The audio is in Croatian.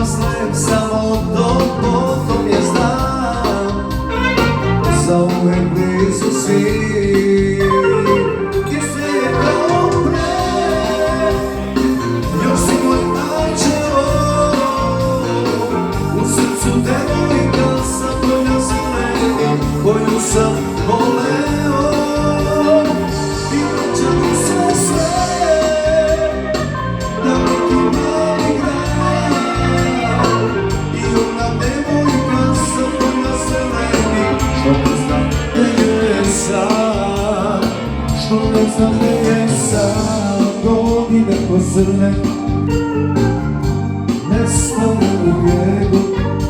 zle, samo to potom je znam. Zauvek blizu si, i sve je kao pre. Još si moj anđeo, u srcu devojka sa polja zeleni, koju sam voleo. I vraća mi se sve, da neki mali grad. I ona devojka sa polja zeleni, što ne znam gde je sad, što ne znam gde je sad. Godine ko zrne, nestane u bijegu.